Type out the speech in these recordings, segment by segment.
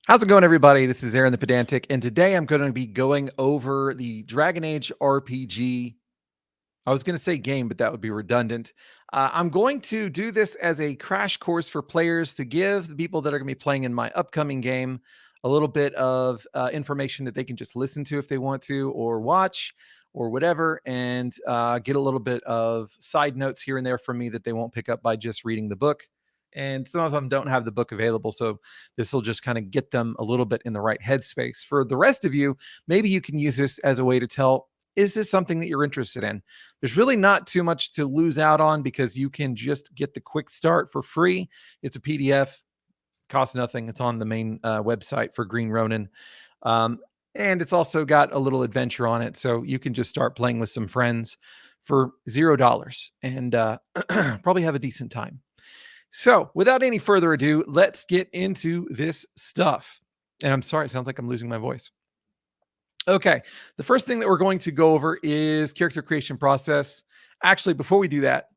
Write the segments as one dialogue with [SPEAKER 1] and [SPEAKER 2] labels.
[SPEAKER 1] How's it going, everybody? This is Aaron the Pedantic, and today I'm going to be going over the Dragon Age RPG. I was going to say game, but that would be redundant. I'm going to do this as a crash course for players to give the people that are going to be playing in my upcoming game a little bit of information that they can just listen to if they want to, or watch, or whatever, and get a little bit of side notes here and there from me that they won't pick up by just reading the book. And some of them don't have the book available, so this will just kind of get them a little bit in the right headspace. For the rest of you, maybe you can use this as a way to tell, is this something that you're interested in? There's really not too much to lose out on because you can just get the quick start for free. It's a PDF, costs nothing. It's on the main website for Green Ronin. And it's also got a little adventure on it. So you can just start playing with some friends for $0 and probably have a decent time. So without any further ado, let's get into this stuff. And I'm sorry, it sounds like I'm losing my voice. Okay, the first thing that we're going to go over is character creation process. Actually, before we do that,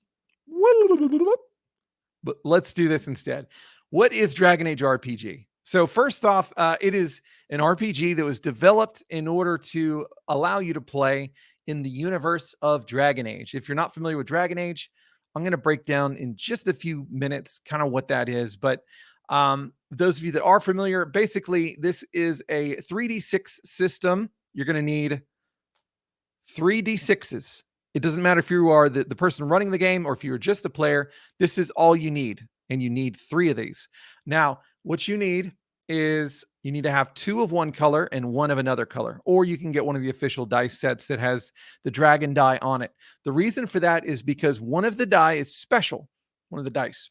[SPEAKER 1] but let's do this instead. What is Dragon Age RPG? So first off, it is an RPG that was developed in order to allow you to play in the universe of Dragon Age. If you're not familiar with Dragon Age, I'm going to break down in just a few minutes kind of what that is. But those of you that are familiar, basically, this is a 3d6 system. You're going to need 3d6s. It doesn't matter if you are the person running the game or if you're just a player. This is all you need. And you need 3 of these. Now, what you need is you need to have 2 of one color and 1 of another color, or you can get one of the official dice sets that has the dragon die on it. The reason for that is because one of the die is special. One of the dice,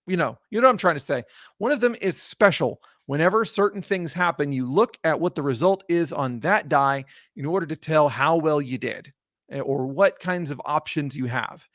[SPEAKER 1] you know what I'm trying to say. One of them is special. Whenever certain things happen, you look at what the result is on that die in order to tell how well you did or what kinds of options you have.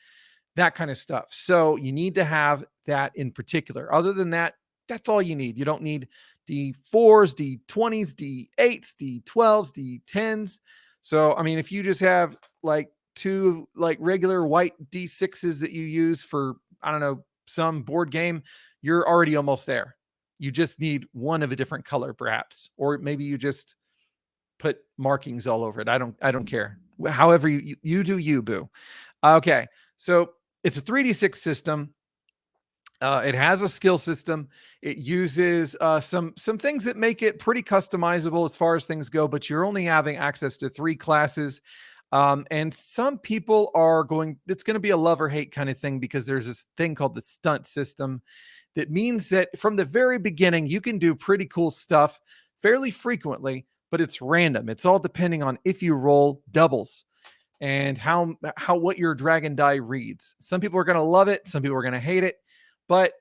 [SPEAKER 1] That kind of stuff. So you need to have that in particular. Other than that, that's all you need. You don't need D4s, D20s, D8s, D12s, D10s. So, I mean, if you just have like 2 like regular white D6s that you use for, I don't know, some board game, you're already almost there. You just need 1 of a different color, perhaps, or maybe you just put markings all over it. I don't care. However you do you, boo. Okay. So it's a 3d6 system. It has a skill system. It uses some things that make it pretty customizable as far as things go, but you're only having access to 3 classes. And some people are it's going to be a love or hate kind of thing because there's this thing called the stunt system that means that from the very beginning, you can do pretty cool stuff fairly frequently, but it's random. It's all depending on if you roll doubles and how what your dragon die reads. Some people are going to love it, some people are going to hate it, but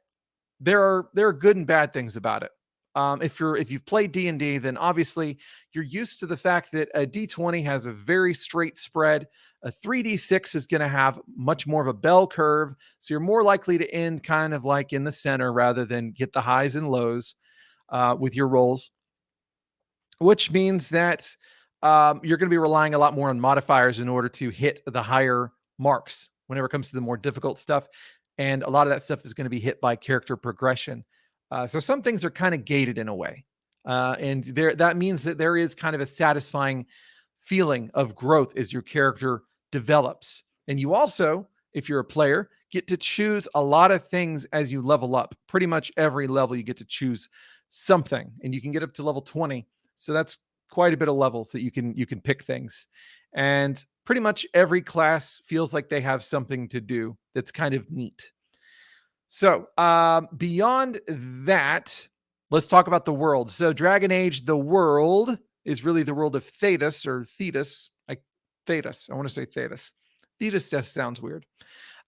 [SPEAKER 1] there are good and bad things about it. If you've played D&D, then obviously you're used to the fact that a D20 has a very straight spread. A 3D6 is going to have much more of a bell curve, so you're more likely to end kind of like in the center rather than get the highs and lows with your rolls, which means that you're going to be relying a lot more on modifiers in order to hit the higher marks whenever it comes to the more difficult stuff. And a lot of that stuff is going to be hit by character progression. So some things are kind of gated in a way. And that means that there is kind of a satisfying feeling of growth as your character develops. And you also, if you're a player, get to choose a lot of things as you level up. Pretty much every level you get to choose something, and you can get up to level 20. So that's quite a bit of levels that you can pick things. And pretty much every class feels like they have something to do that's kind of neat. So beyond that, let's talk about the world. So Dragon Age, the world is really the world of Thetis or Thetis. Thetis. I want to say Thetis. Thetis just sounds weird.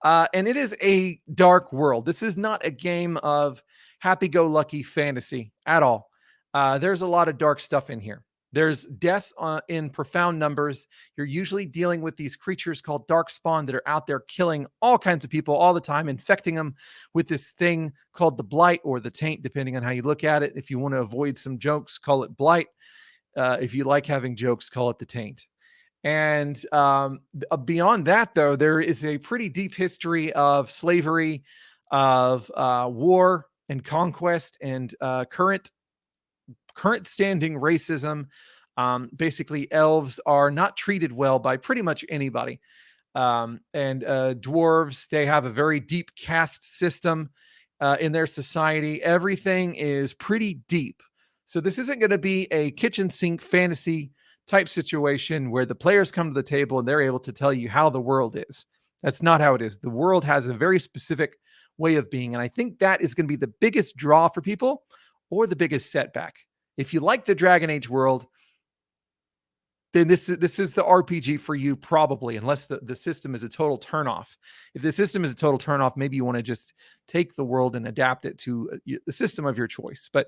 [SPEAKER 1] And it is a dark world. This is not a game of happy-go-lucky fantasy at all. There's a lot of dark stuff in here. There's death in profound numbers. You're usually dealing with these creatures called Darkspawn that are out there killing all kinds of people all the time, infecting them with this thing called the Blight or the Taint, depending on how you look at it. If you want to avoid some jokes, call it Blight. If you like having jokes, call it the Taint. And beyond that, though, there is a pretty deep history of slavery, of war and conquest and current current standing racism. Basically, elves are not treated well by pretty much anybody. And dwarves, they have a very deep caste system in their society. Everything is pretty deep. So this isn't going to be a kitchen sink fantasy type situation where the players come to the table and they're able to tell you how the world is. That's not how it is. The world has a very specific way of being. And I think that is going to be the biggest draw for people or the biggest setback. If you like the Dragon Age world, then this is the RPG for you, probably, unless the system is a total turnoff. If the system is a total turnoff, maybe you want to just take the world and adapt it to the system of your choice. But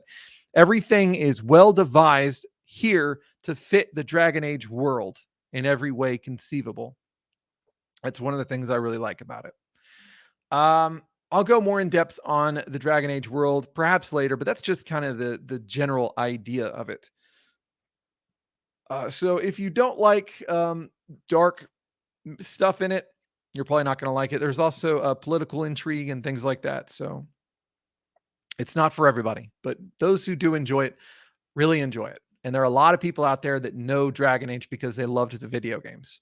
[SPEAKER 1] everything is well devised here to fit the Dragon Age world in every way conceivable. That's one of the things I really like about it. I'll go more in depth on the Dragon Age world perhaps later, but that's just kind of the general idea of it. So if you don't like dark stuff in it, you're probably not going to like it. There's also political intrigue and things like that. So it's not for everybody, but those who do enjoy it really enjoy it. And there are a lot of people out there that know Dragon Age because they loved the video games.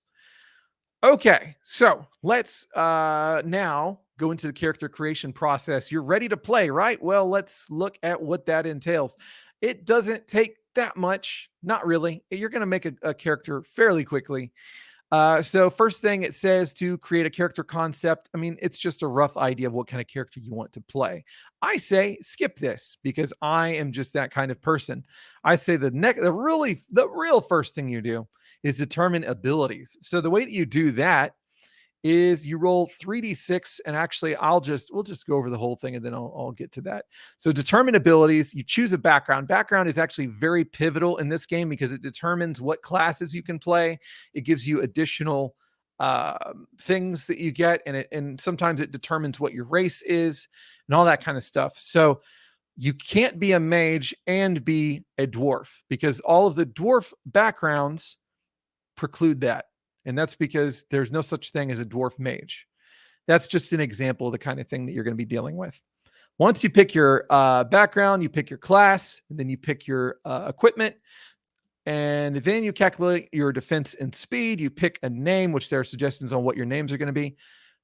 [SPEAKER 1] Okay, so let's now go into the character creation process. You're ready to play, right? Well, let's look at what that entails. It doesn't take that much, not really. You're going to make a character fairly quickly. So first thing, it says to create a character concept. I mean, it's just a rough idea of what kind of character you want to play. I say skip this because I am just that kind of person. I say the real first thing you do is determine abilities. So the way that you do that is you roll 3d6, and actually we'll just go over the whole thing and then I'll get to that. So determine abilities, you choose a background. Background is actually very pivotal in this game because it determines what classes you can play. It gives you additional things that you get, and sometimes it determines what your race is and all that kind of stuff. So you can't be a mage and be a dwarf because all of the dwarf backgrounds preclude that. And that's because there's no such thing as a dwarf mage. That's just an example of the kind of thing that you're going to be dealing with. Once you pick your background, you pick your class, and then you pick your equipment, and then you calculate your defense and speed. You pick a name, which there are suggestions on what your names are going to be.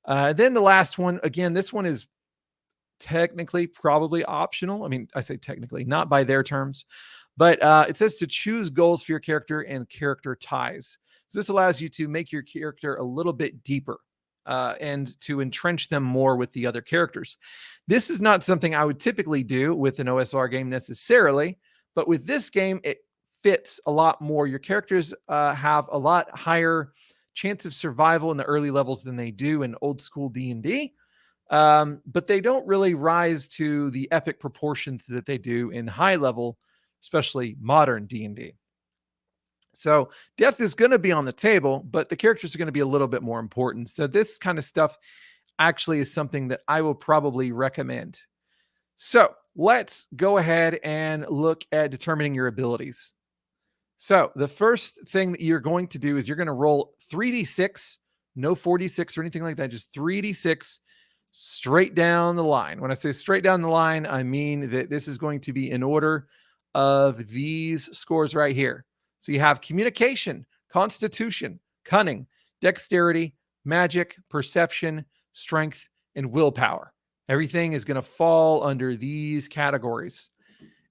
[SPEAKER 1] Then the last one, again, this one is technically probably optional. I mean, I say technically, not by their terms, but it says to choose goals for your character and character ties. So this allows you to make your character a little bit deeper and to entrench them more with the other characters. This is not something I would typically do with an OSR game necessarily, but with this game, it fits a lot more. Your characters have a lot higher chance of survival in the early levels than they do in old school D&D, but they don't really rise to the epic proportions that they do in high level, especially modern D&D. So death is going to be on the table, but the characters are going to be a little bit more important. So this kind of stuff actually is something that I will probably recommend. So let's go ahead and look at determining your abilities. So the first thing that you're going to do is you're going to roll 3d6, no 4d6 or anything like that, just 3d6 straight down the line. When I say straight down the line, I mean that this is going to be in order of these scores right here. So you have communication, constitution, cunning, dexterity, magic, perception, strength, and willpower. Everything is going to fall under these categories.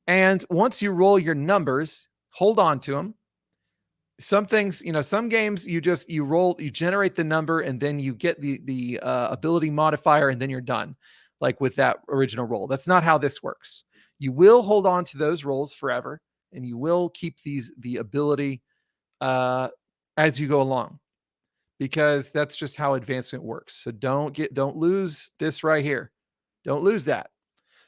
[SPEAKER 1] And once you roll your numbers, hold on to them. Some things, some games you generate the number and then you get the ability modifier and then you're done, like with that original roll. That's not how this works. You will hold on to those rolls forever, and you will keep the ability as you go along, because that's just how advancement works. So don't lose this right here. Don't lose that.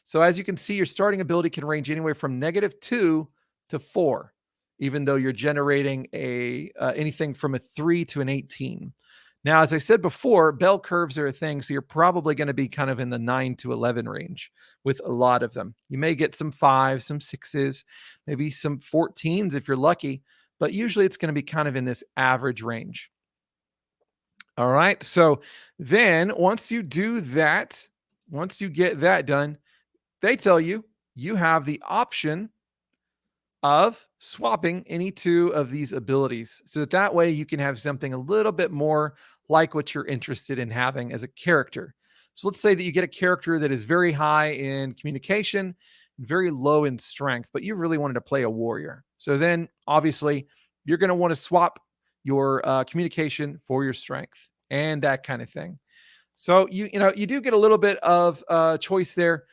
[SPEAKER 1] So as you can see, your starting ability can range anywhere from -2 to 4, even though you're generating anything from a 3 to an 18. Now, as I said before, bell curves are a thing, so you're probably going to be kind of in the 9 to 11 range with a lot of them. You may get some 5s, some 6s, maybe some 14s if you're lucky, but usually it's going to be kind of in this average range. All right, so then once you do that, once you get that done, they tell you you have the option of swapping any two of these abilities so that way you can have something a little bit more like what you're interested in having as a character. So let's say that you get a character that is very high in communication, very low in strength, but you really wanted to play a warrior. So then obviously you're going to want to swap your communication for your strength and that kind of thing. So you do get a little bit of choice there.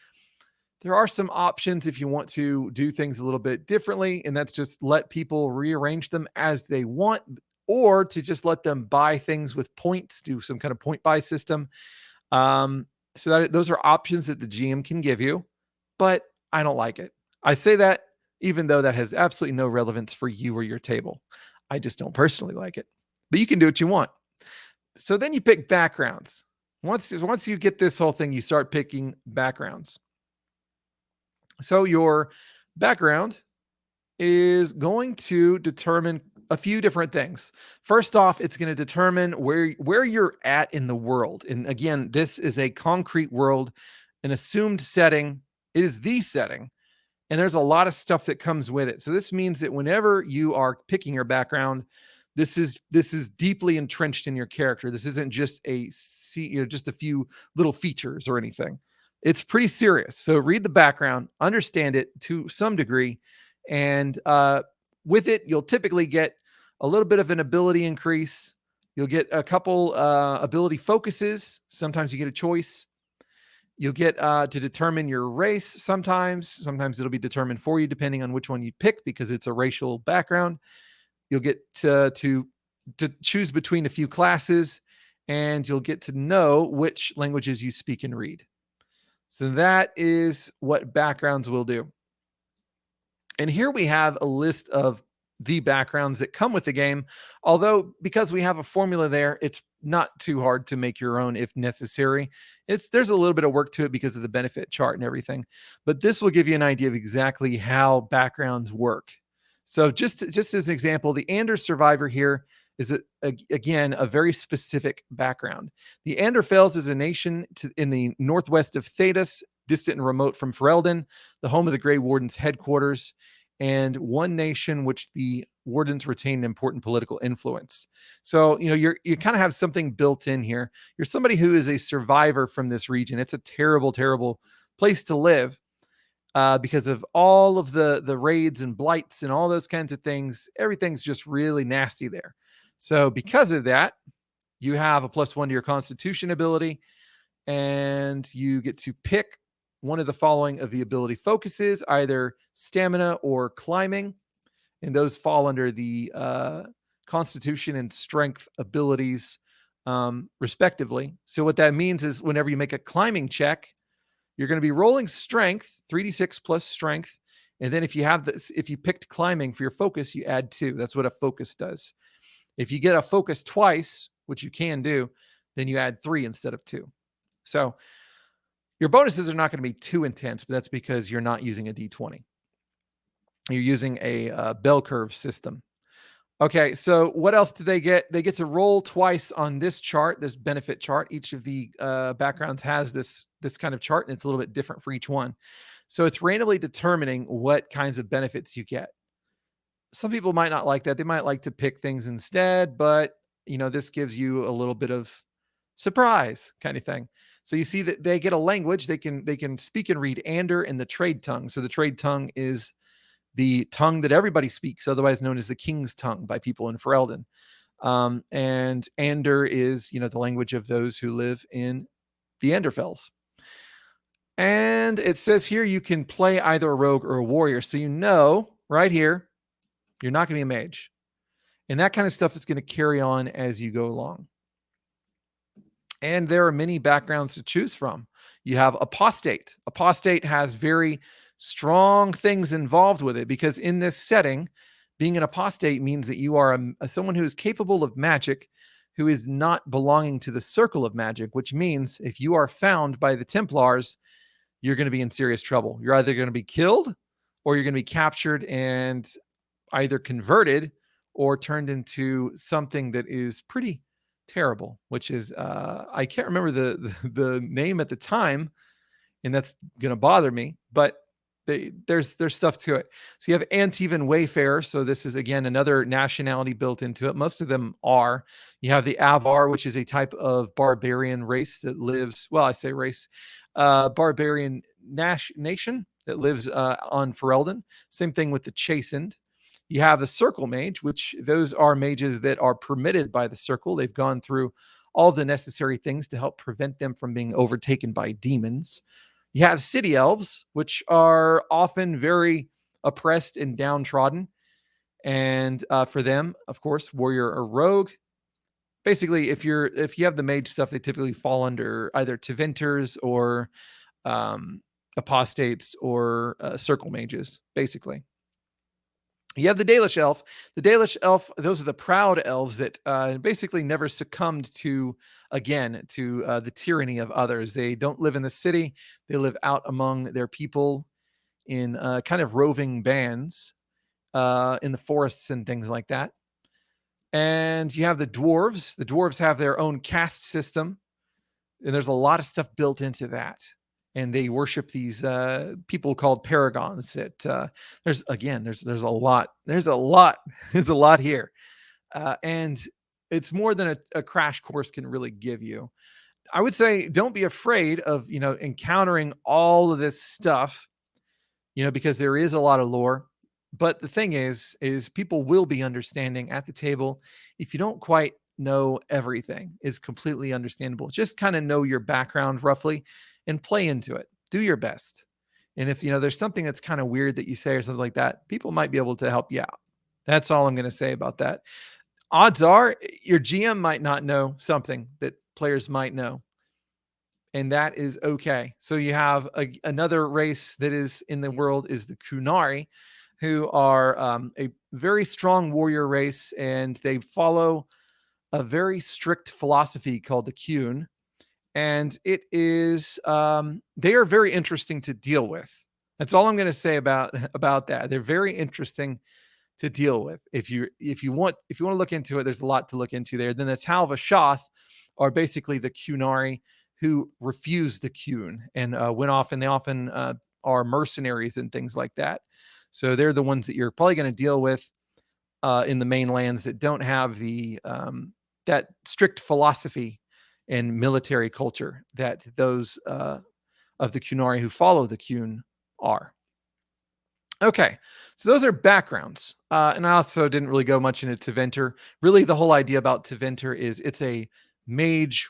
[SPEAKER 1] There are some options if you want to do things a little bit differently, and that's just let people rearrange them as they want, or to just let them buy things with points, do some kind of point buy system. So that those are options that the GM can give you, but I don't like it. I say that even though that has absolutely no relevance for you or your table. I just don't personally like it, but you can do what you want. So then you pick backgrounds. Once you get this whole thing, you start picking backgrounds. So your background is going to determine a few different things. First off, it's going to determine where you're at in the world. And again, this is a concrete world, an assumed setting. It is the setting. And there's a lot of stuff that comes with it. So this means that whenever you are picking your background, this is deeply entrenched in your character. This isn't just just a few little features or anything. It's pretty serious. So read the background, understand it to some degree, and with it, you'll typically get a little bit of an ability increase. You'll get a couple ability focuses. Sometimes you get a choice. You'll get to determine your race sometimes. Sometimes it'll be determined for you depending on which one you pick because it's a racial background. You'll get to choose between a few classes, and you'll get to know which languages you speak and read. So that is what backgrounds will do. And here we have a list of the backgrounds that come with the game. Although, because we have a formula there, it's not too hard to make your own if necessary. There's a little bit of work to it because of the benefit chart and everything. But this will give you an idea of exactly how backgrounds work. So just as an example, the Anders survivor here is again a very specific background. The Anderfels is a nation in the northwest of Thedas, distant and remote from Ferelden, the home of the Grey Warden's headquarters, and one nation which the Wardens retain important political influence. So you kind of have something built in here. You're somebody who is a survivor from this region. It's a terrible, terrible place to live. Because of all of the raids and blights and all those kinds of things. Everything's just really nasty there. So because of that, you have a +1 to your Constitution ability, and you get to pick one of the following of the ability focuses, either stamina or climbing, and those fall under the Constitution and Strength abilities, respectively. So what that means is whenever you make a climbing check, you're going to be rolling strength, 3d6 plus strength. And then if you picked climbing for your focus, you add 2. That's what a focus does. If you get a focus twice, which you can do, then you add 3 instead of 2. So your bonuses are not going to be too intense, but that's because you're not using a D20. You're using a bell curve system. Okay, so what else do they get? They get to roll twice on this chart, this benefit chart. Each of the backgrounds has this kind of chart, and it's a little bit different for each one. So it's randomly determining what kinds of benefits you get. Some people might not like that. They might like to pick things instead, but this gives you a little bit of surprise kind of thing. So you see that they get a language. They can speak and read Ander and the trade tongue. So the trade tongue is the tongue that everybody speaks, otherwise known as the King's tongue by people in Ferelden. And Ander is, the language of those who live in the Anderfels. And it says here you can play either a rogue or a warrior. So right here, you're not going to be a mage. And that kind of stuff is going to carry on as you go along. And there are many backgrounds to choose from. You have Apostate. Apostate has very strong things involved with it because in this setting, being an apostate means that you are someone who is capable of magic, who is not belonging to the circle of magic, which means if you are found by the Templars, you're going to be in serious trouble. You're either going to be killed or you're going to be captured and either converted or turned into something that is pretty terrible, which is, I can't remember the name at the time, and that's going to bother me, but there's stuff to it. So you have Antivan Wayfarer. So this is again another nationality built into it. Most of them are. You have the Avar, which is a type of barbarian race that lives. Well, I say race, barbarian nation that lives on Ferelden. Same thing with the Chastened. You have the Circle Mage, which those are mages that are permitted by the Circle. They've gone through all the necessary things to help prevent them from being overtaken by demons. You have City Elves, which are often very oppressed and downtrodden. And for them, of course, Warrior or Rogue. Basically, if you have the Mage stuff, they typically fall under either Tevinters or Apostates or Circle Mages, basically. You have the Dalish Elf. The Dalish Elf, those are the proud elves that basically never succumbed to the tyranny of others. They don't live in the city. They live out among their people in kind of roving bands in the forests and things like that. And you have the Dwarves. The Dwarves have their own caste system. And there's a lot of stuff built into that. And they worship these people called paragons. That there's a lot. There's a lot here, and it's more than a crash course can really give you. I would say don't be afraid of encountering all of this stuff, because there is a lot of lore. But the thing is people will be understanding at the table. If you don't quite know everything, is completely understandable. Just kind of know your background roughly and play into it. Do your best. And if there's something that's kind of weird that you say or something like that, people might be able to help you out. That's all I'm going to say about that. Odds are your GM might not know something that players might know. And that is okay. So you have another race that is in the world is the Qunari, who are a very strong warrior race, and they follow a very strict philosophy called the Qun. And it is they are very interesting to deal with. That's all I'm going to say about that. They're very interesting to deal with. If you want to look into it, there's a lot to look into there. Then the Tal Vashoth are basically the Qunari who refuse the Qun and went off, and they often are mercenaries and things like that. So they're the ones that you're probably going to deal with in the mainlands that don't have the that strict philosophy and military culture that those of the Qunari who follow the Qun are. Okay, so those are backgrounds. And I also didn't really go much into Tevinter. Really, the whole idea about Tevinter is it's a mage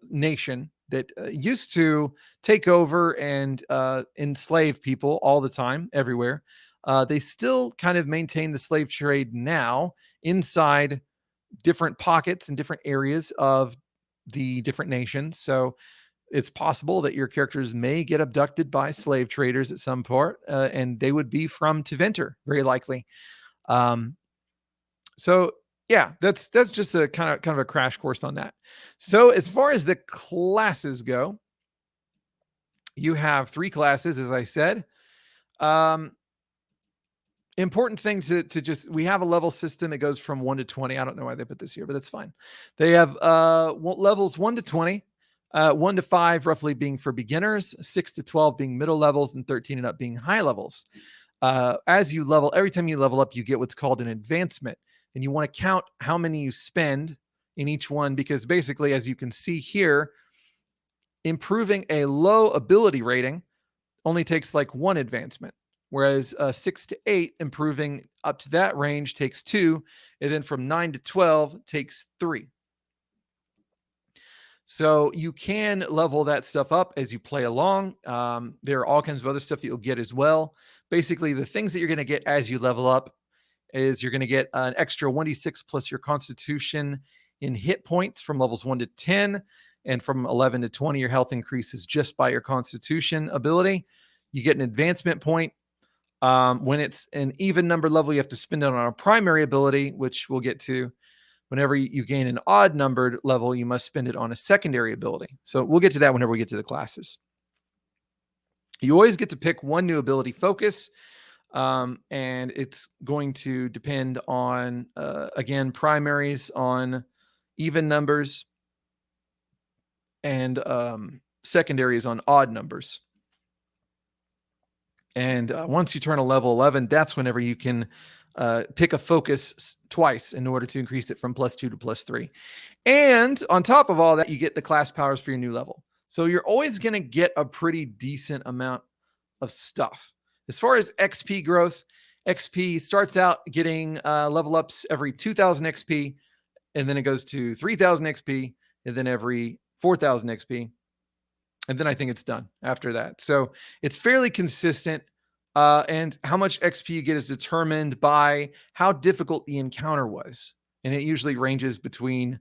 [SPEAKER 1] nation that used to take over and enslave people all the time, everywhere. They still kind of maintain the slave trade now inside different pockets and different areas of the different nations. So it's possible that your characters may get abducted by slave traders at some point, and they would be from Tevinter, very likely. So yeah, that's just a kind of a crash course on that. So as far as the classes go, you have 3 classes, as I said. Important things to just, we have a level system. It goes from 1 to 20. I don't know why they put this here, but it's fine. They have levels 1 to 20, 1 to 5 roughly being for beginners, 6 to 12 being middle levels, and 13 and up being high levels. As you level, every time you level up, you get what's called an advancement, and you want to count how many you spend in each one, because basically, as you can see here, improving a low ability rating only takes like 1 advancement. Whereas 6 to 8, improving up to that range takes 2. And then from 9 to 12 takes 3. So you can level that stuff up as you play along. There are all kinds of other stuff that you'll get as well. Basically, the things that you're going to get as you level up is you're going to get an extra 1d6 plus your constitution in hit points from levels 1 to 10. And from 11 to 20, your health increases just by your constitution ability. You get an advancement point. When it's an even number level, you have to spend it on a primary ability, which we'll get to. Whenever you gain an odd numbered level, you must spend it on a secondary ability. So we'll get to that whenever we get to the classes. You always get to pick 1 new ability focus, and it's going to depend on, again, primaries on even numbers and secondaries on odd numbers. And once you turn a level 11, that's whenever you can pick a focus twice in order to increase it from +2 to +3. And on top of all that, you get the class powers for your new level. So you're always going to get a pretty decent amount of stuff. As far as XP growth, XP starts out getting level ups every 2,000 XP, and then it goes to 3,000 XP, and then every 4,000 XP. And then I think it's done after that. So it's fairly consistent. And how much XP you get is determined by how difficult the encounter was. And it usually ranges between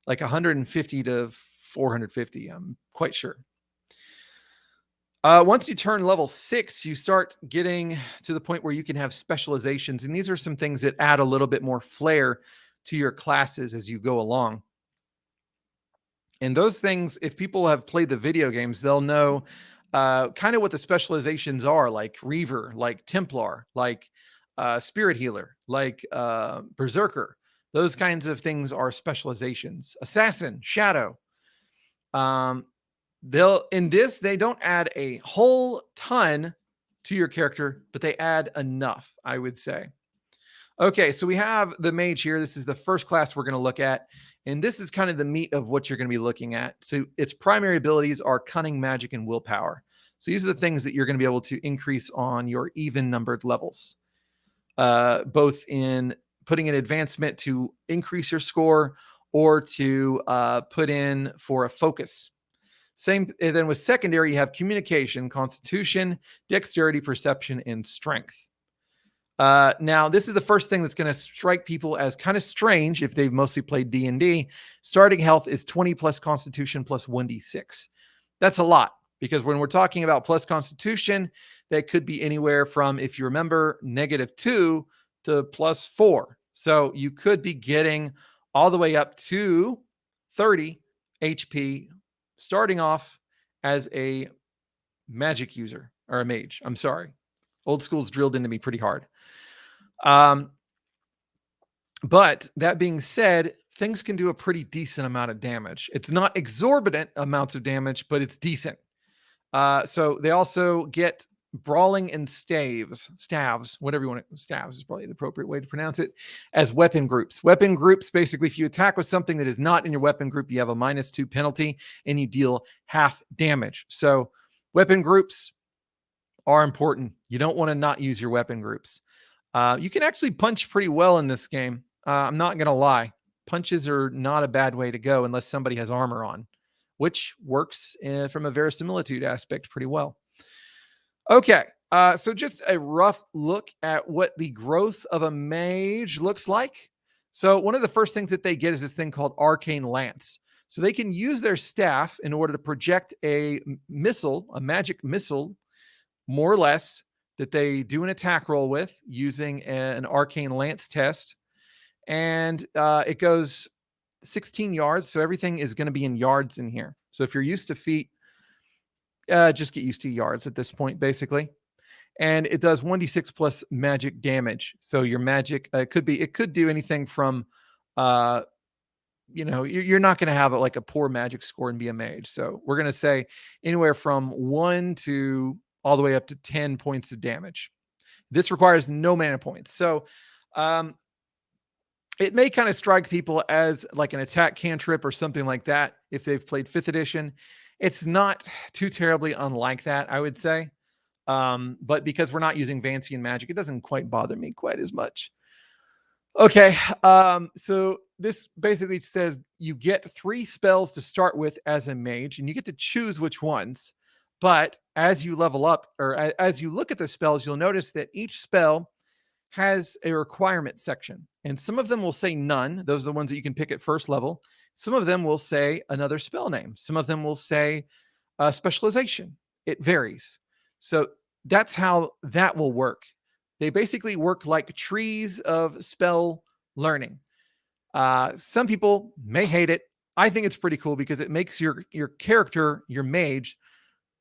[SPEAKER 1] like 150 to 450. I'm quite sure. Once you turn level 6, you start getting to the point where you can have specializations. And these are some things that add a little bit more flair to your classes as you go along. And those things, if people have played the video games, they'll know kind of what the specializations are, like Reaver, like Templar, like Spirit Healer, like Berserker. Those kinds of things are specializations. Assassin, Shadow. They don't add a whole ton to your character, but they add enough, I would say. Okay, so we have the Mage here. This is the first class we're going to look at. And this is kind of the meat of what you're going to be looking at. So its primary abilities are Cunning, Magic, and Willpower. So these are the things that you're going to be able to increase on your even-numbered levels, both in putting an advancement to increase your score or to put in for a focus. Same, and then with secondary, you have Communication, Constitution, Dexterity, Perception, and Strength. Now, this is the first thing that's going to strike people as kind of strange if they've mostly played D&D. Starting health is 20 plus Constitution plus 1d6. That's a lot, because when we're talking about plus Constitution, that could be anywhere from, if you remember, -2 to +4. So you could be getting all the way up to 30 HP starting off as a magic user, or a mage. I'm sorry. Old school's drilled into me pretty hard. But that being said, things can do a pretty decent amount of damage. It's not exorbitant amounts of damage, but it's decent. So they also get Brawling and Staves, whatever you want to, Staves is probably the appropriate way to pronounce it, as weapon groups. Weapon groups, basically, if you attack with something that is not in your weapon group, you have a -2 penalty and you deal half damage. So weapon groups are important. You don't want to not use your weapon groups. You can actually punch pretty well in this game. I'm not going to lie. Punches are not a bad way to go unless somebody has armor on, which works from a verisimilitude aspect pretty well. Okay, so just a rough look at what the growth of a mage looks like. So one of the first things that they get is this thing called Arcane Lance. So they can use their staff in order to project a missile, a magic missile, more or less, that they do an attack roll with using an Arcane Lance test. And it goes 16 yards. So everything is going to be in yards in here. So if you're used to feet, just get used to yards at this point, basically. And it does 1d6 plus magic damage. So your magic, it could do anything from, you're not going to have like a poor magic score and be a mage. So we're going to say anywhere from 1 to all the way up to 10 points of damage. This requires no mana points. So it may kind of strike people as like an attack cantrip or something like that if they've played 5th edition. It's not too terribly unlike that, I would say. But because we're not using Vancian magic, it doesn't quite bother me quite as much. Okay, so this basically says you get 3 spells to start with as a mage, and you get to choose which ones. But as you level up, or as you look at the spells, you'll notice that each spell has a requirement section. And some of them will say none. Those are the ones that you can pick at first level. Some of them will say another spell name. Some of them will say specialization. It varies. So that's how that will work. They basically work like trees of spell learning. Some people may hate it. I think it's pretty cool because it makes your character, your mage,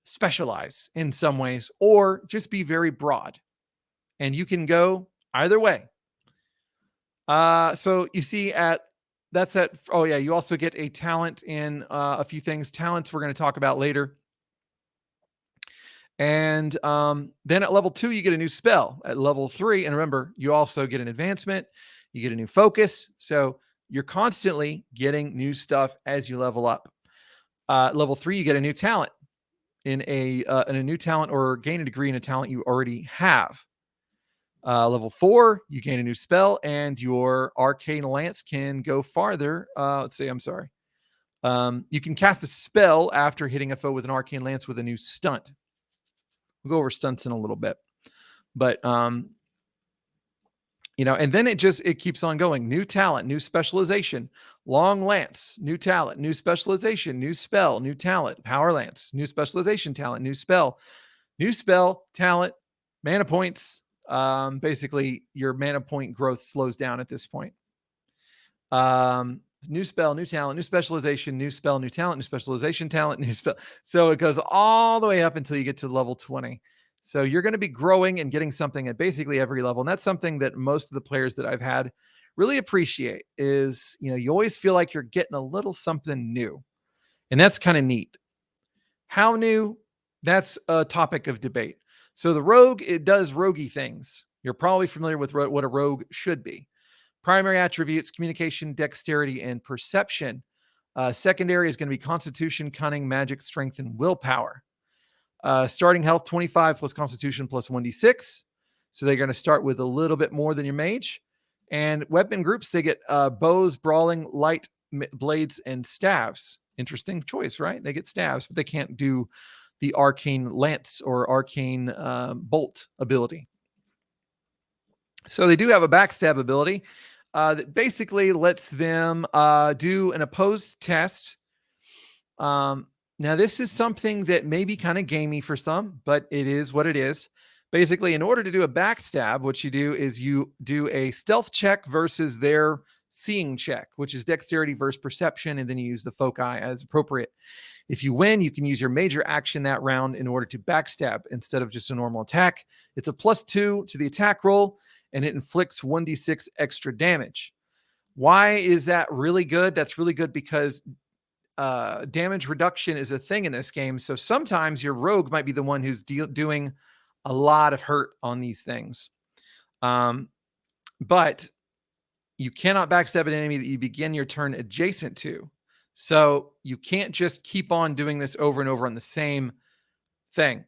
[SPEAKER 1] specialize in some ways or just be very broad. And you can go either way. So you see you also get a talent in a few things. Talents we're going to talk about later. And then at level 2, you get a new spell. At level 3, and remember, you also get an advancement, you get a new focus. So you're constantly getting new stuff as you level up. Level 3, you get a new talent in a new talent, or gain a degree in a talent you already have. Level 4, you gain a new spell, and your arcane lance can go farther. Let's see, I'm sorry. You can cast a spell after hitting a foe with an arcane lance with a new stunt. We'll go over stunts in a little bit, but and then it keeps on going. New talent, new specialization, long lance, new talent, new specialization, new spell, new talent, power lance, new specialization, talent, new spell, talent, mana points. Basically, your mana point growth slows down at this point. New spell, new talent, new specialization, new spell, new talent, new specialization, talent, new spell. So it goes all the way up until you get to level 20. So you're going to be growing and getting something at basically every level. And that's something that most of the players that I've had really appreciate is, you always feel like you're getting a little something new. And that's kind of neat. How new? That's a topic of debate. So the rogue, it does roguey things. You're probably familiar with what a rogue should be. Primary attributes: communication, dexterity, and perception. Secondary is going to be constitution, cunning, magic, strength, and willpower. Starting health 25 plus constitution plus 1d6. So they're going to start with a little bit more than your mage. And weapon groups, they get bows, brawling, light blades, and staves. Interesting choice, right? They get staves, but they can't do the arcane lance or arcane bolt ability. So they do have a backstab ability that basically lets them do an opposed test. Now, this is something that may be kind of gamey for some, but it is what it is. Basically, in order to do a backstab, what you do is you do a stealth check versus their seeing check, which is dexterity versus perception, and then you use the foci as appropriate. If you win, you can use your major action that round in order to backstab instead of just a normal attack. It's a +2 to the attack roll, and it inflicts 1d6 extra damage. Why is that really good? That's really good because damage reduction is a thing in this game. So sometimes your rogue might be the one who's doing a lot of hurt on these things. But you cannot backstab an enemy that you begin your turn adjacent to. So you can't just keep on doing this over and over on the same thing.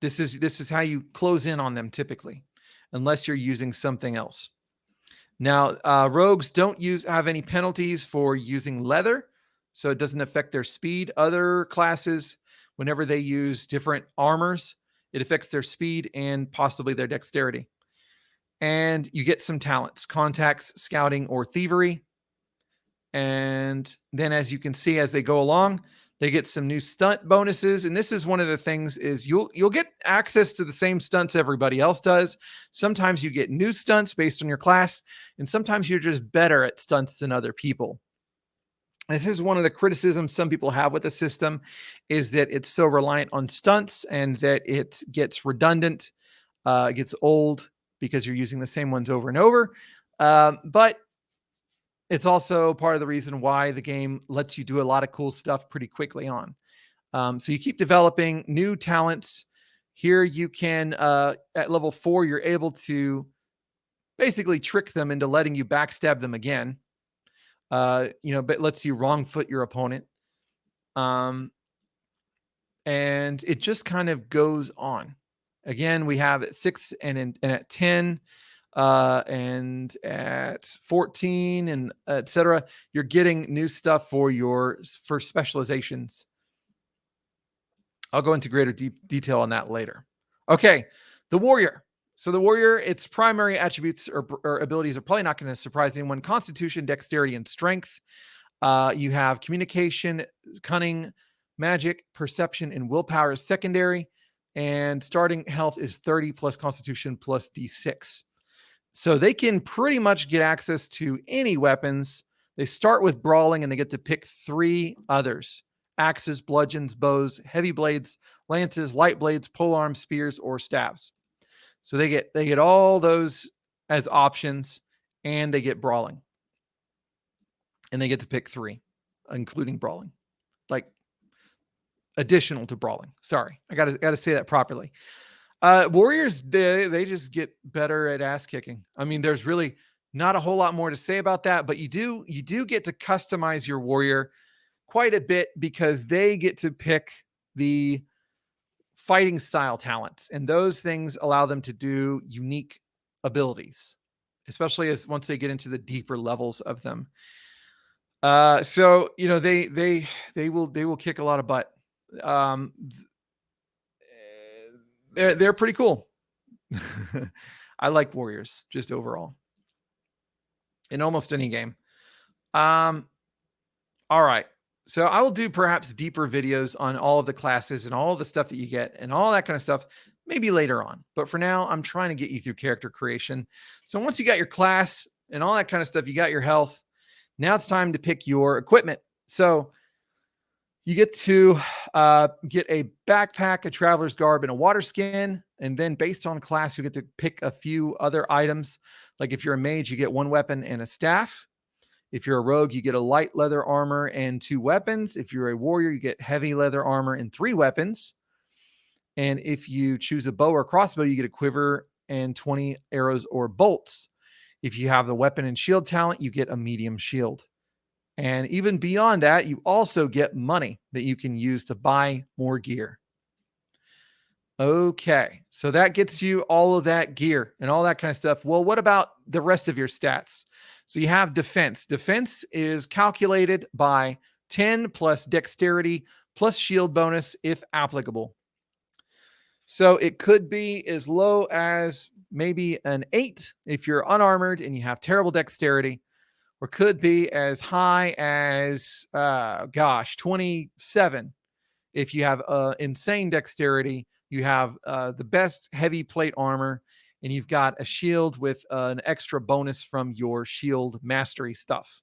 [SPEAKER 1] This is how you close in on them typically, unless you're using something else. Now, rogues don't have any penalties for using leather, so it doesn't affect their speed. Other classes, whenever they use different armors, it affects their speed and possibly their dexterity. And you get some talents: contacts, scouting, or thievery. And then, as you can see, as they go along, they get some new stunt bonuses. And this is one of the things is you'll get access to the same stunts everybody else does. Sometimes you get new stunts based on your class, and sometimes you're just better at stunts than other people. This is one of the criticisms some people have with the system, is that it's so reliant on stunts and that it gets redundant, it gets old because you're using the same ones over and over. But it's also part of the reason why the game lets you do a lot of cool stuff pretty quickly on. So you keep developing new talents. Here you can, at level 4, you're able to basically trick them into letting you backstab them again. But lets you wrong foot your opponent. And it just kind of goes on. Again, we have at 6 and at 10, and at 14, and etc. You're getting new stuff for specializations. I'll go into greater detail on that later. Okay, the warrior. So the warrior, its primary attributes or abilities are probably not going to surprise anyone: constitution, dexterity, and strength. You have communication, cunning, magic, perception, and willpower is secondary. And starting health is 30 plus constitution plus d6. So they can pretty much get access to any weapons. They start with brawling, and they get to pick 3 others: axes, bludgeons, bows, heavy blades, lances, light blades, polearms, spears, or staves. So they get all those as options, and they get brawling. And they get to pick 3, including brawling. Like, additional to brawling. Sorry, I gotta say that properly. Warriors, they just get better at ass kicking. I mean, there's really not a whole lot more to say about that, but you do get to customize your warrior quite a bit because they get to pick the fighting style talents, and those things allow them to do unique abilities, especially as once they get into the deeper levels of them. So they will kick a lot of butt. Um, they're pretty cool. I like warriors just overall in almost any game. All right. So I will do perhaps deeper videos on all of the classes and all of the stuff that you get and all that kind of stuff maybe later on. But for now, I'm trying to get you through character creation. So once you got your class and all that kind of stuff, you got your health. Now it's time to pick your equipment. So you get to get a backpack, a traveler's garb, and a water skin. And then based on class, you get to pick a few other items. Like if you're a mage, you get one weapon and a staff. If you're a rogue, you get a light leather armor and 2 weapons. If you're a warrior, you get heavy leather armor and 3 weapons. And if you choose a bow or crossbow, you get a quiver and 20 arrows or bolts. If you have the weapon and shield talent, you get a medium shield. And even beyond that, you also get money that you can use to buy more gear. Okay, so that gets you all of that gear and all that kind of stuff. Well, what about the rest of your stats? So you have defense. Defense is calculated by 10 plus dexterity plus shield bonus if applicable. So it could be as low as maybe an 8 if you're unarmored and you have terrible dexterity, or could be as high as, 27 if you have insane dexterity. You have the best heavy plate armor, and you've got a shield with an extra bonus from your shield mastery stuff.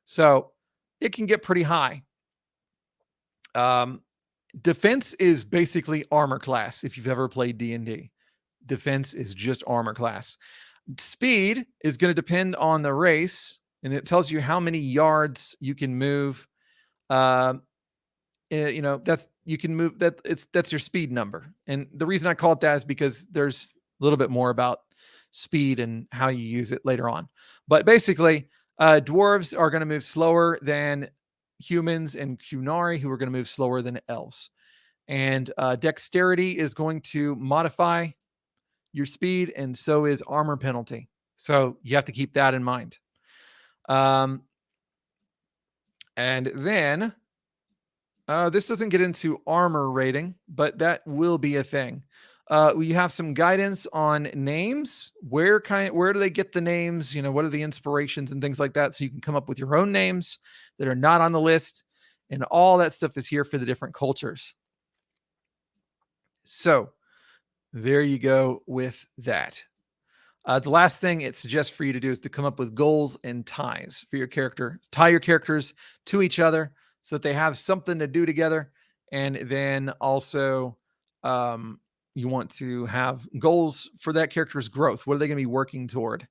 [SPEAKER 1] So it can get pretty high. Defense is basically armor class. If you've ever played D&D, defense is just armor class. Speed is going to depend on the race, and it tells you how many yards you can move. That's you can move that's your speed number. And the reason I call it that is because there's a little bit more about speed and how you use it later on. But basically, dwarves are going to move slower than humans, and Qunari, who are going to move slower than elves. And dexterity is going to modify your speed, and so is armor penalty. So you have to keep that in mind. And then this doesn't get into armor rating, but that will be a thing. You have some guidance on names. Where do they get the names? What are the inspirations and things like that? So you can come up with your own names that are not on the list, and all that stuff is here for the different cultures. So there you go with that. The last thing it suggests for you to do is to come up with goals and ties for your character. Tie your characters to each other so that they have something to do together. And then also you want to have goals for that character's growth. What are they going to be working toward?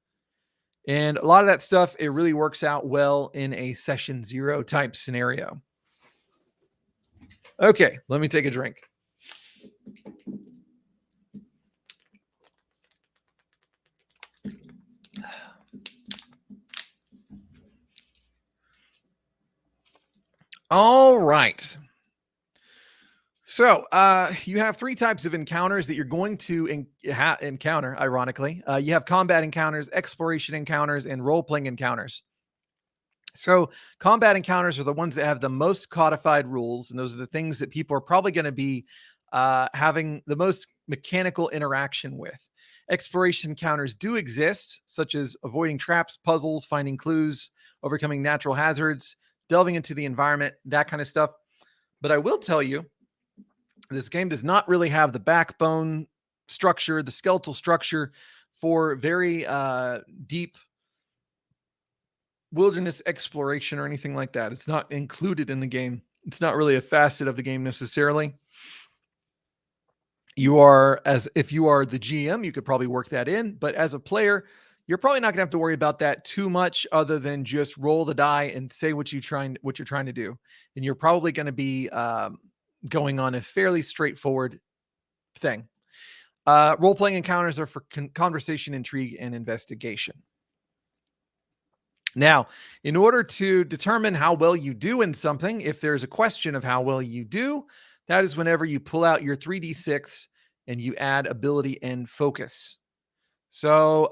[SPEAKER 1] And a lot of that stuff, it really works out well in a session 0 type scenario. Okay, let me take a drink. All right. So you have 3 types of encounters that you're going to encounter, ironically. You have combat encounters, exploration encounters, and role-playing encounters. So combat encounters are the ones that have the most codified rules, and those are the things that people are probably going to be having the most mechanical interaction with. Exploration encounters do exist, such as avoiding traps, puzzles, finding clues, overcoming natural hazards, delving into the environment, that kind of stuff. But I will tell you, this game does not really have the backbone structure, the skeletal structure for very deep wilderness exploration or anything like that. It's not included in the game. It's not really a facet of the game necessarily. If you are the GM, you could probably work that in, but as a player, you're probably not going to have to worry about that too much, other than just roll the die and say what you're trying to do. And you're probably going to be going on a fairly straightforward thing. Role-playing encounters are for conversation, intrigue, and investigation. Now, in order to determine how well you do in something, if there's a question of how well you do, that is whenever you pull out your 3d6 and you add ability and focus. So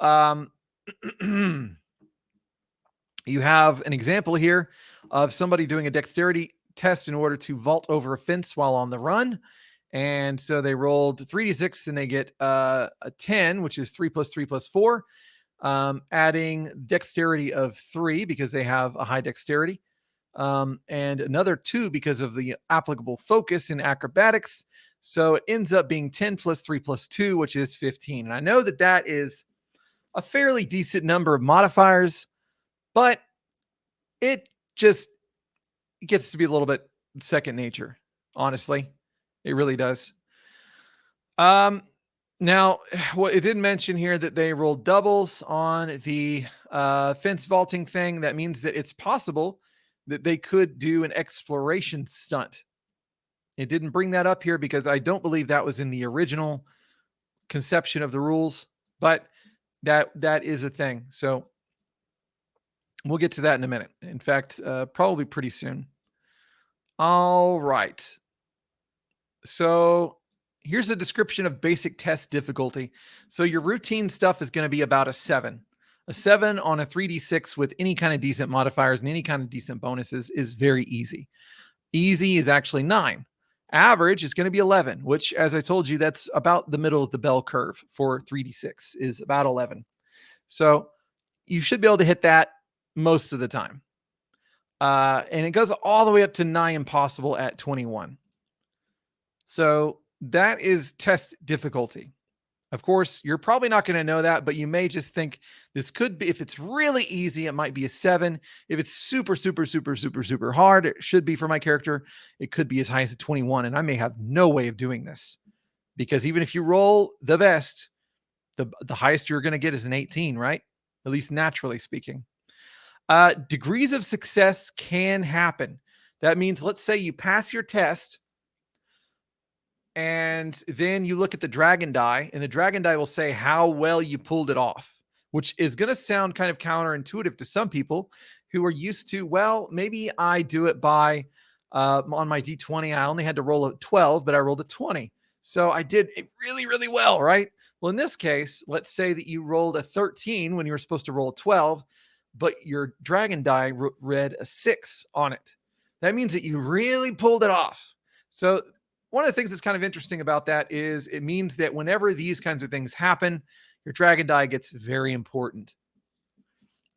[SPEAKER 1] you have an example here of somebody doing a dexterity test in order to vault over a fence while on the run. And so they rolled 3d6 and they get a 10, which is 3 plus 3 plus 4. Adding dexterity of 3 because they have a high dexterity, and another 2 because of the applicable focus in acrobatics. So it ends up being 10 plus 3 plus 2, which is 15. And I know that that is a fairly decent number of modifiers, but it just gets to be a little bit second nature. Honestly, it really does. Now, well, it did mention here that they rolled doubles on the fence vaulting thing. That means that it's possible that they could do an exploration stunt. It didn't bring that up here because I don't believe that was in the original conception of the rules, but that is a thing. So we'll get to that in a minute. In fact, probably pretty soon. All right. So here's a description of basic test difficulty. So your routine stuff is going to be about a 7. A 7 on a 3d6 with any kind of decent modifiers and any kind of decent bonuses is very easy. Easy is actually 9. Average is going to be 11, which, as I told you, that's about the middle of the bell curve for 3d6 is about 11. So you should be able to hit that most of the time. And it goes all the way up to nigh impossible at 21. So that is test difficulty. Of course, you're probably not going to know that, but you may just think this could be, if it's really easy, it might be a 7. If it's super, super, super, super, super hard, it should be for my character. It could be as high as a 21, and I may have no way of doing this because even if you roll the best, the highest you're going to get is an 18, right? At least naturally speaking. Degrees of success can happen. That means, let's say you pass your test, and then you look at the dragon die, and the dragon die will say how well you pulled it off, which is going to sound kind of counterintuitive to some people who are used to, well, maybe I do it by, on my D20, I only had to roll a 12, but I rolled a 20. So I did it really, really well, right? Well, in this case, let's say that you rolled a 13 when you were supposed to roll a 12, but your dragon die read a 6 on it. That means that you really pulled it off. So one of the things that's kind of interesting about that is it means that whenever these kinds of things happen, your dragon die gets very important.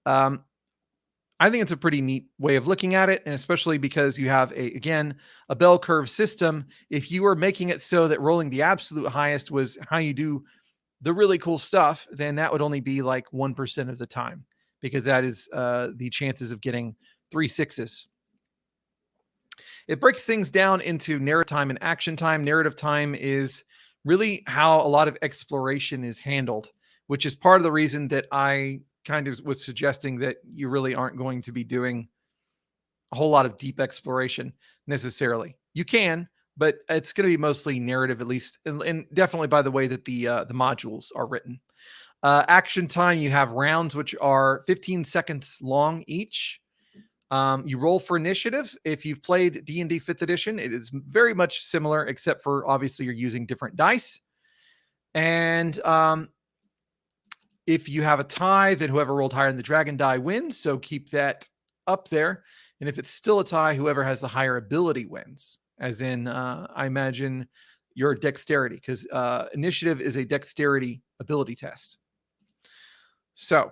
[SPEAKER 1] I think it's a pretty neat way of looking at it, and especially because you have a bell curve system. If you were making it so that rolling the absolute highest was how you do the really cool stuff, then that would only be like 1% of the time, because that is the chances of getting 3 6s. It breaks things down into narrative time and action time. Narrative time is really how a lot of exploration is handled, which is part of the reason that I kind of was suggesting that you really aren't going to be doing a whole lot of deep exploration necessarily. You can, but it's going to be mostly narrative, at least, and definitely by the way that the modules are written. Action time, you have rounds which are 15 seconds long each. You roll for initiative. If you've played D&D 5th edition, it is very much similar, except for obviously you're using different dice. And if you have a tie, then whoever rolled higher than the dragon die wins. So keep that up there. And if it's still a tie, whoever has the higher ability wins. As in, I imagine your dexterity, because initiative is a dexterity ability test. So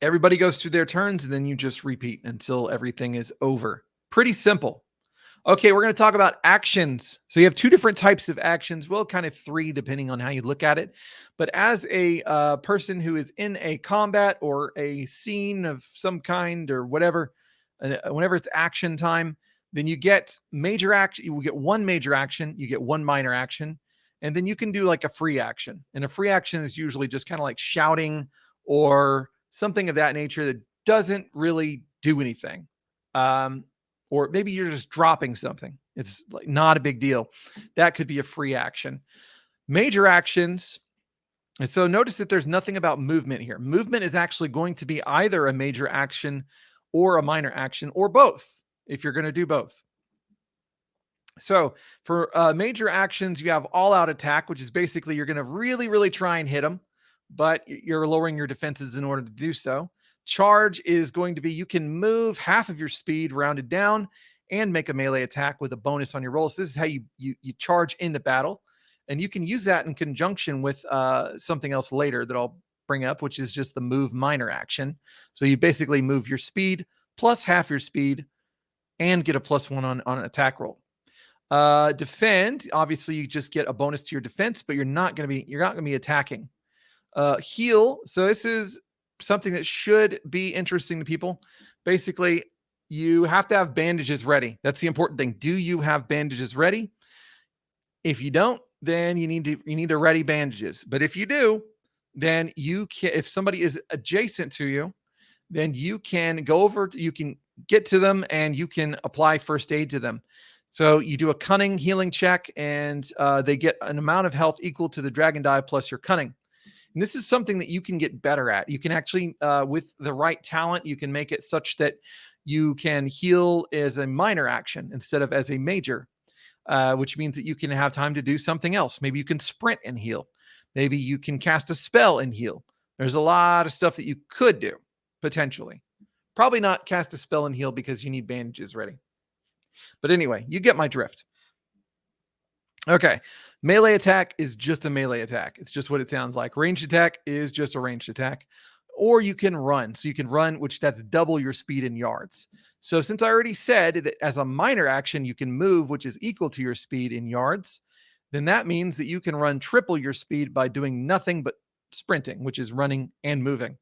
[SPEAKER 1] everybody goes through their turns, and then you just repeat until everything is over. Pretty simple. Okay, we're going to talk about actions. So you have 2 different types of actions. Well, kind of 3, depending on how you look at it. But as a person who is in a combat or a scene of some kind or whatever, whenever it's action time, then you get major action. You will get 1 major action. You get 1 minor action. And then you can do like a free action. And a free action is usually just kind of like shouting or something of that nature that doesn't really do anything. Or maybe you're just dropping something. It's like not a big deal. That could be a free action. Major actions. And so notice that there's nothing about movement here. Movement is actually going to be either a major action or a minor action or both, if you're going to do both. So for major actions, you have all out attack, which is basically you're going to really, really try and hit them, but you're lowering your defenses in order to do so. Charge is going to be you can move half of your speed rounded down and make a melee attack with a bonus on your rolls. This is how you charge into battle. And you can use that in conjunction with something else later that I'll bring up, which is just the move minor action. So you basically move your speed plus half your speed and get a +1 on an attack roll. Defend, obviously you just get a bonus to your defense, but you're not going to be attacking. Heal. So this is something that should be interesting to people. Basically, you have to have bandages ready. That's the important thing. Do you have bandages ready? If you don't, then you need to ready bandages. But if you do, then you can, if somebody is adjacent to you, then you can go over, you can get to them and you can apply first aid to them. So you do a cunning healing check and they get an amount of health equal to the dragon die plus your cunning. And this is something that you can get better at. You can actually, with the right talent, you can make it such that you can heal as a minor action instead of as a major. Which means that you can have time to do something else. Maybe you can sprint and heal. Maybe you can cast a spell and heal. There's a lot of stuff that you could do, potentially. Probably not cast a spell and heal because you need bandages ready. But anyway, you get my drift. Okay, melee attack is just a melee attack. It's just what it sounds like. Ranged attack is just a ranged attack. Or you can run. So you can run, which that's double your speed in yards. So since I already said that as a minor action, you can move, which is equal to your speed in yards, then that means that you can run triple your speed by doing nothing but sprinting, which is running and moving.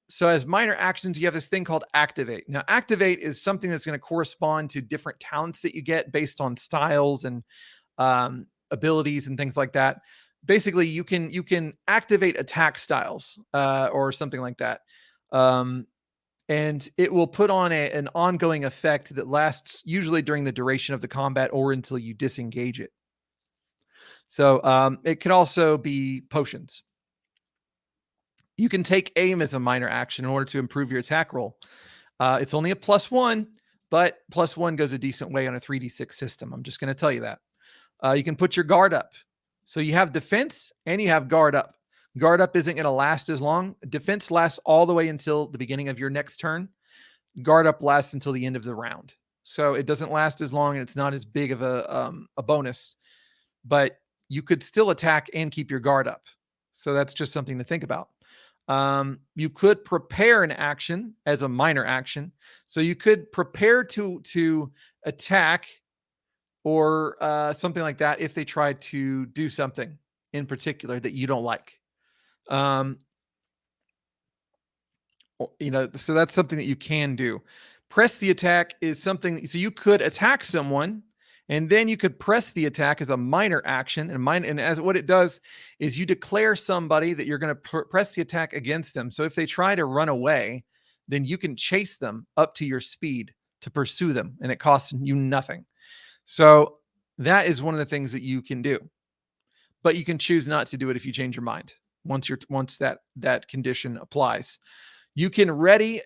[SPEAKER 1] So as minor actions, you have this thing called activate. Now, activate is something that's going to correspond to different talents that you get based on styles and abilities and things like that. Basically, you can activate attack styles or something like that. And it will put on an ongoing effect that lasts usually during the duration of the combat or until you disengage it. So it could also be potions. You can take aim as a minor action in order to improve your attack roll. It's only a +1, but +1 goes a decent way on a 3d6 system. I'm just going to tell you that. You can put your guard up. So you have defense and you have guard up. Guard up isn't going to last as long. Defense lasts all the way until the beginning of your next turn. Guard up lasts until the end of the round. So it doesn't last as long and it's not as big of a bonus, but you could still attack and keep your guard up. So that's just something to think about. You could prepare an action as a minor action. So you could prepare to attack or something like that if they try to do something in particular that you don't like. So that's something that you can do. Press the attack is something, so you could attack someone and then you could press the attack as a minor action. And as what it does is you declare somebody that you're going to press the attack against them. So if they try to run away, then you can chase them up to your speed to pursue them and it costs you nothing. So that is one of the things that you can do, but you can choose not to do it if you change your mind once that condition applies. You can ready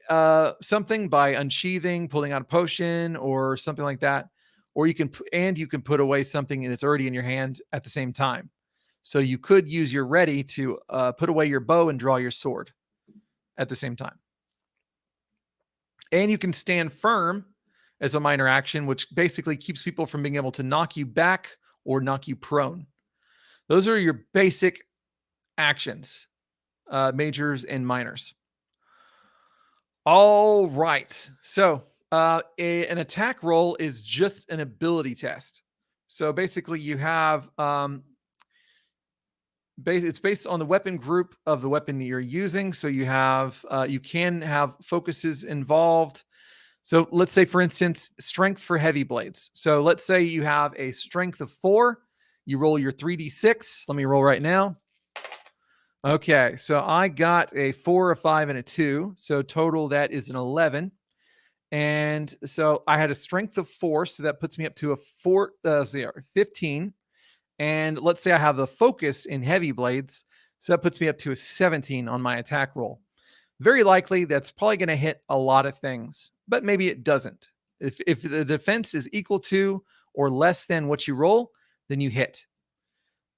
[SPEAKER 1] something by unsheathing, pulling out a potion or something like that, or you can put away something that's already in your hand at the same time. So you could use your ready to put away your bow and draw your sword at the same time. And you can stand firm as a minor action, which basically keeps people from being able to knock you back or knock you prone. Those are your basic actions, majors and minors. All right. So an attack roll is just an ability test. So basically you have, it's based on the weapon group of the weapon that you're using. So you have, you can have focuses involved. So let's say, for instance, strength for heavy blades. So let's say you have a strength of 4. You roll your 3d6. Let me roll right now. Okay, so I got a 4, a 5, and a 2. So total that is an 11. And so I had a strength of 4, so that puts me up to a 15. And let's say I have the focus in heavy blades, so that puts me up to a 17 on my attack roll. Very likely that's probably going to hit a lot of things, but maybe it doesn't. If the defense is equal to or less than what you roll, then you hit.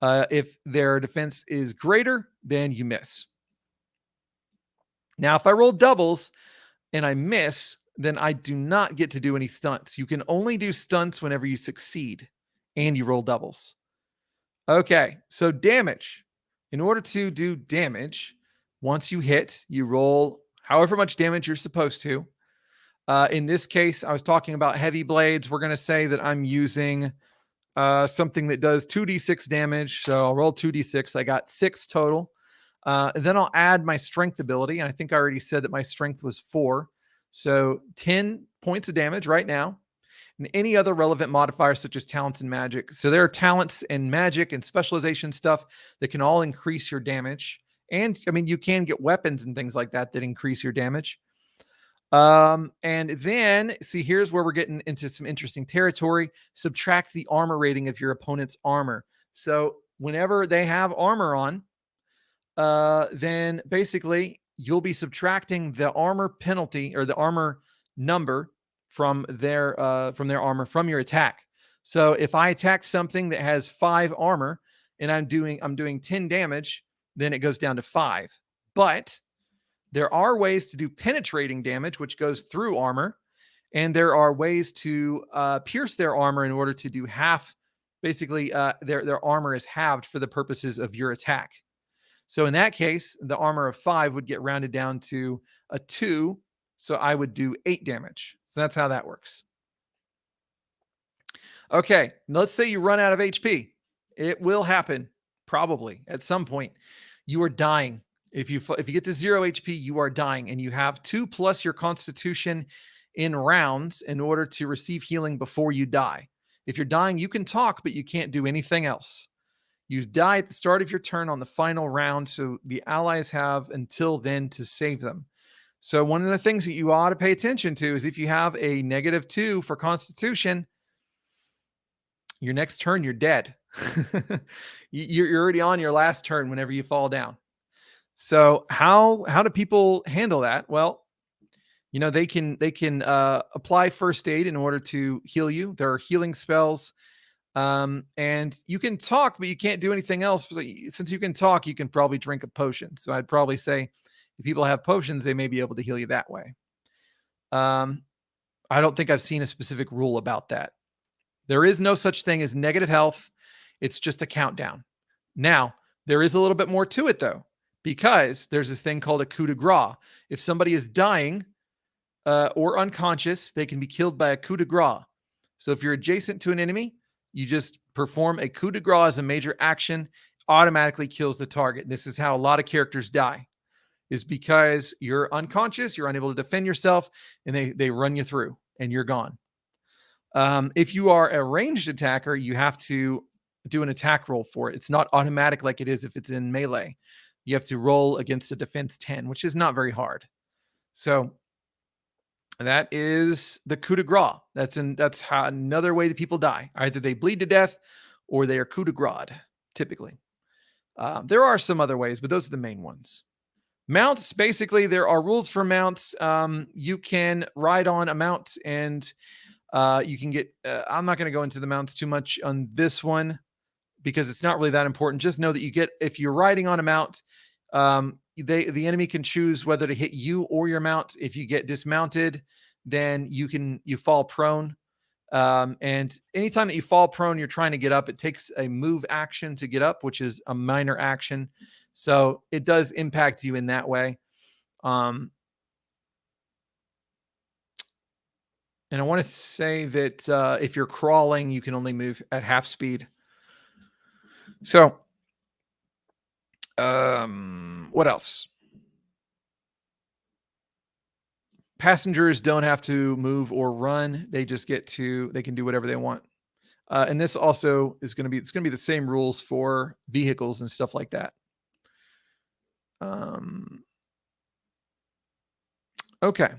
[SPEAKER 1] If their defense is greater, then you miss. Now, if I roll doubles and I miss, then I do not get to do any stunts. You can only do stunts whenever you succeed and you roll doubles. Okay, so damage. In order to do damage, once you hit, you roll however much damage you're supposed to. In this case, I was talking about heavy blades. We're going to say that I'm using something that does 2d6 damage. So I'll roll 2d6. I got 6 total. Then I'll add my strength ability. And I think I already said that my strength was 4. So 10 points of damage right now. And any other relevant modifiers such as talents and magic. So there are talents and magic and specialization stuff that can all increase your damage. And I mean, you can get weapons and things like that that increase your damage. And then see, here's where we're getting into some interesting territory. Subtract the armor rating of your opponent's armor. So whenever they have armor on, then basically you'll be subtracting the armor penalty or the armor number from their armor from your attack. So if I attack something that has 5 armor and I'm doing 10 damage, then it goes down to 5. But there are ways to do penetrating damage, which goes through armor, and there are ways to pierce their armor in order to do half. Basically, their armor is halved for the purposes of your attack. So in that case, the armor of 5 would get rounded down to a 2. So I would do 8 damage. So that's how that works. Okay, let's say you run out of HP. It will happen probably at some point. You are dying. If you get to 0 HP, you are dying, and you have 2 plus your Constitution in rounds in order to receive healing before you die. If you're dying, you can talk, but you can't do anything else. You die at the start of your turn on the final round, so the allies have until then to save them. So one of the things that you ought to pay attention to is if you have a -2 for Constitution, your next turn, you're dead. You're already on your last turn whenever you fall down. So how do people handle that? Well, you know, they can apply first aid in order to heal you. There are healing spells. And you can talk, but you can't do anything else. So since you can talk, you can probably drink a potion. So I'd probably say if people have potions, they may be able to heal you that way. I don't think I've seen a specific rule about that. There is no such thing as negative health. It's just a countdown. Now, there is a little bit more to it, though, because there's this thing called a coup de gras. If somebody is dying or unconscious, they can be killed by a coup de gras. So if you're adjacent to an enemy, you just perform a coup de gras as a major action, automatically kills the target. This is how a lot of characters die, is because you're unconscious, you're unable to defend yourself, and they run you through, and you're gone. If you are a ranged attacker, you have to do an attack roll for it. It's not automatic like it is if it's in melee. You have to roll against a defense 10, which is not very hard. So that is the coup de gras. That's how another way that people die. Either they bleed to death or they are coup de gras, typically. There are some other ways, but those are the main ones. Mounts, basically, there are rules for mounts. You can ride on a mount and you can get, I'm not going to go into the mounts too much on this one because it's not really that important. Just know that if you're riding on a mount, the enemy can choose whether to hit you or your mount. If you get dismounted, then you fall prone. And anytime that you fall prone, you're trying to get up. It takes a move action to get up, which is a minor action. So it does impact you in that way. And I want to say that if you're crawling, you can only move at half speed. So what else? Passengers don't have to move or run. They just they can do whatever they want. And this also is going to be the same rules for vehicles and stuff like that. Okay.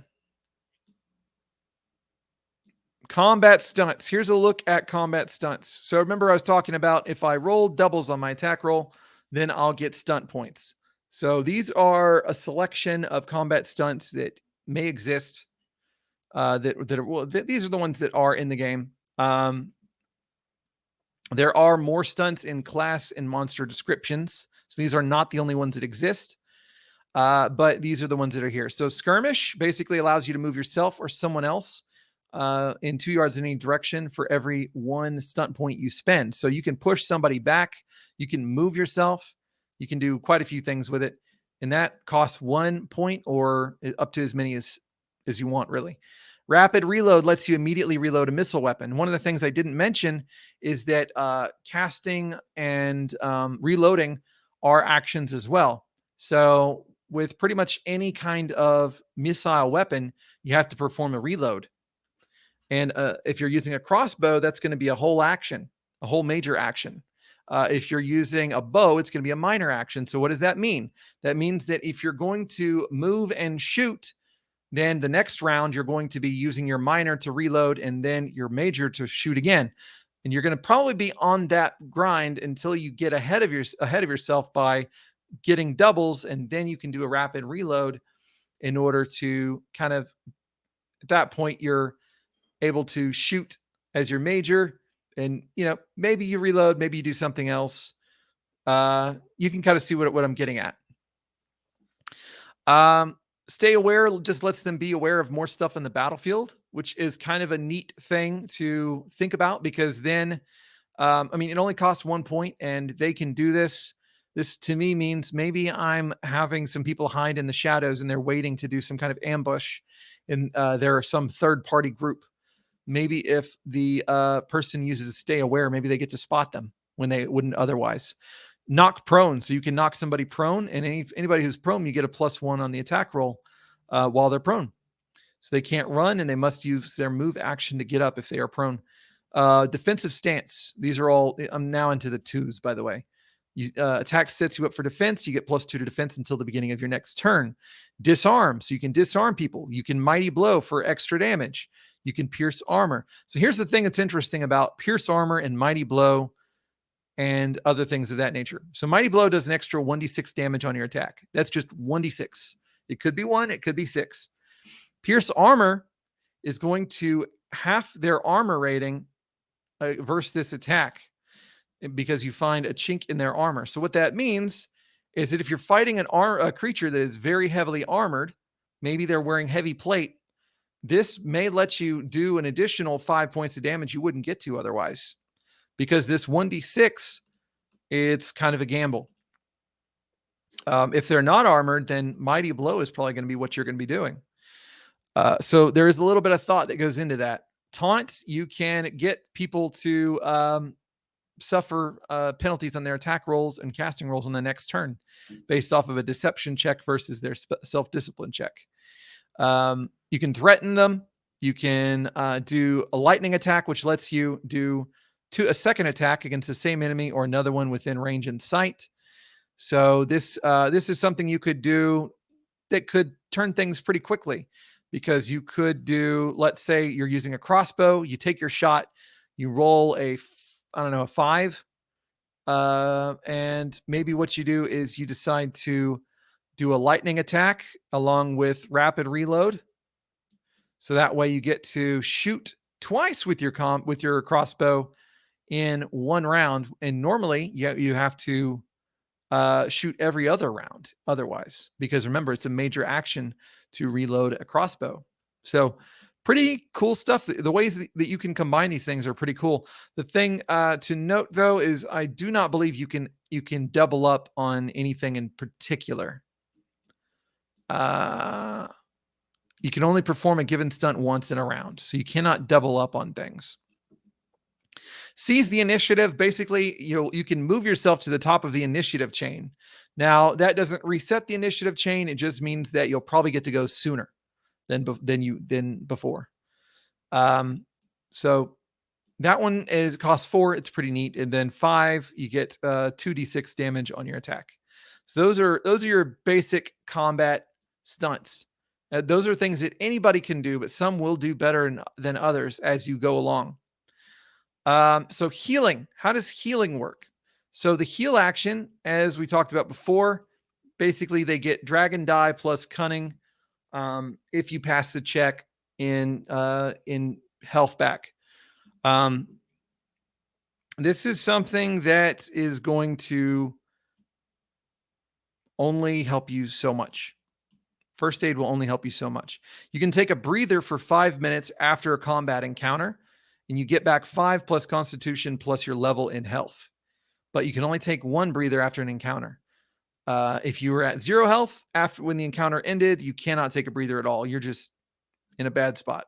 [SPEAKER 1] Combat stunts. Here's a look at combat stunts. So remember I was talking about if I roll doubles on my attack roll, then I'll get stunt points. So these are a selection of combat stunts that may exist. These are the ones that are in the game. There are more stunts in class and monster descriptions. So these are not the only ones that exist. But these are the ones that are here. So Skirmish basically allows you to move yourself or someone else in 2 yards in any direction for every 1 stunt point you spend. So you can push somebody back. You can move yourself. You can do quite a few things with it. And that costs 1 point or up to as many as you want, really. Rapid reload lets you immediately reload a missile weapon. One of the things I didn't mention is that casting and reloading are actions as well. So with pretty much any kind of missile weapon, you have to perform a reload. And if you're using a crossbow, that's going to be a whole action, a whole major action. If you're using a bow, it's going to be a minor action. So what does that mean? That means that if you're going to move and shoot, then the next round you're going to be using your minor to reload and then your major to shoot again. And you're going to probably be on that grind until you get ahead of yourself by getting doubles, and then you can do a rapid reload in order to kind of, at that point, you're able to shoot as your major, and maybe you reload, maybe you do something else. You can kind of see what I'm getting at. Stay aware just lets them be aware of more stuff in the battlefield, which is kind of a neat thing to think about, because then, it only costs 1 point and they can do this. This to me means maybe I'm having some people hide in the shadows and they're waiting to do some kind of ambush, and there are some third-party group. Maybe if the person uses stay aware, maybe they get to spot them when they wouldn't otherwise. Knock prone, so you can knock somebody prone, and anybody who's prone, you get a +1 on the attack roll while they're prone. So they can't run, and they must use their move action to get up if they are prone. Defensive stance. These are all, I'm now into the 2s, by the way. Attack sets you up for defense. You get +2 to defense until the beginning of your next turn. Disarm, so you can disarm people. You can mighty blow for extra damage. You can pierce armor. So here's the thing that's interesting about pierce armor and mighty blow and other things of that nature. So mighty blow does an extra 1d6 damage on your attack. That's just 1d6. It could be 1, it could be 6. Pierce armor is going to half their armor rating versus this attack, because you find a chink in their armor. So what that means is that if you're fighting a creature that is very heavily armored, maybe they're wearing heavy plate, this may let you do an additional 5 points of damage you wouldn't get to otherwise. Because this 1d6, it's kind of a gamble. If they're not armored, then mighty blow is probably going to be what you're going to be doing. So there is a little bit of thought that goes into that. Taunts, you can get people to suffer penalties on their attack rolls and casting rolls on the next turn based off of a deception check versus their self-discipline check. You can threaten them. You can do a lightning attack, which lets you do a second attack against the same enemy or another one within range and sight. So this is something you could do that could turn things pretty quickly, because you could do, let's say you're using a crossbow, you take your shot, you roll a 5, and maybe what you do is you decide to do a lightning attack along with rapid reload. So that way you get to shoot twice with your crossbow in one round, and normally you have to shoot every other round otherwise, because remember, it's a major action to reload a crossbow. So pretty cool stuff. The ways that you can combine these things are pretty cool. The thing to note, though, is I do not believe you can double up on anything in particular. You can only perform a given stunt once in a round, so you cannot double up on things. Seize the initiative. Basically, you can move yourself to the top of the initiative chain. Now, that doesn't reset the initiative chain. It just means that you'll probably get to go sooner than before. So that one costs 4. It's pretty neat. And then 5, you get 2d6 damage on your attack. So those are your basic combat stunts. Those are things that anybody can do, but some will do better than others as you go along. So healing, how does healing work? So the heal action, as we talked about before, basically they get Dragon Die plus Cunning if you pass the check in health back. This is something that is going to only help you so much. First aid will only help you so much. You can take a breather for 5 minutes after a combat encounter, and you get back 5 plus Constitution plus your level in health. But you can only take 1 breather after an encounter. If you were at 0 health after when the encounter ended, you cannot take a breather at all. You're just in a bad spot.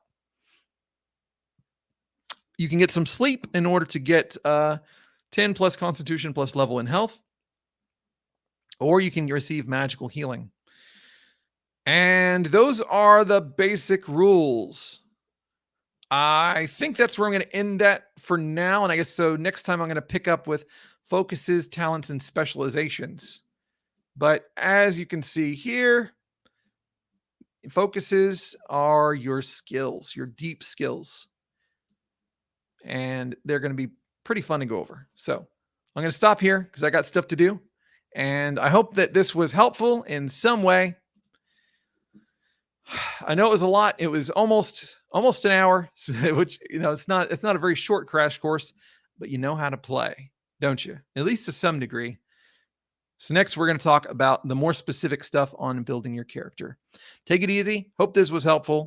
[SPEAKER 1] You can get some sleep in order to get 10 plus Constitution plus level in health. Or you can receive magical healing. And those are the basic rules. I think that's where I'm going to end that for now. And I guess so next time I'm going to pick up with focuses, talents, and specializations. But as you can see here, focuses are your skills, your deep skills. And they're going to be pretty fun to go over. So I'm going to stop here because I got stuff to do. And I hope that this was helpful in some way. I know it was a lot. It was almost an hour, which, it's not a very short crash course, but you know how to play, don't you? At least to some degree. So next we're going to talk about the more specific stuff on building your character. Take it easy. Hope this was helpful.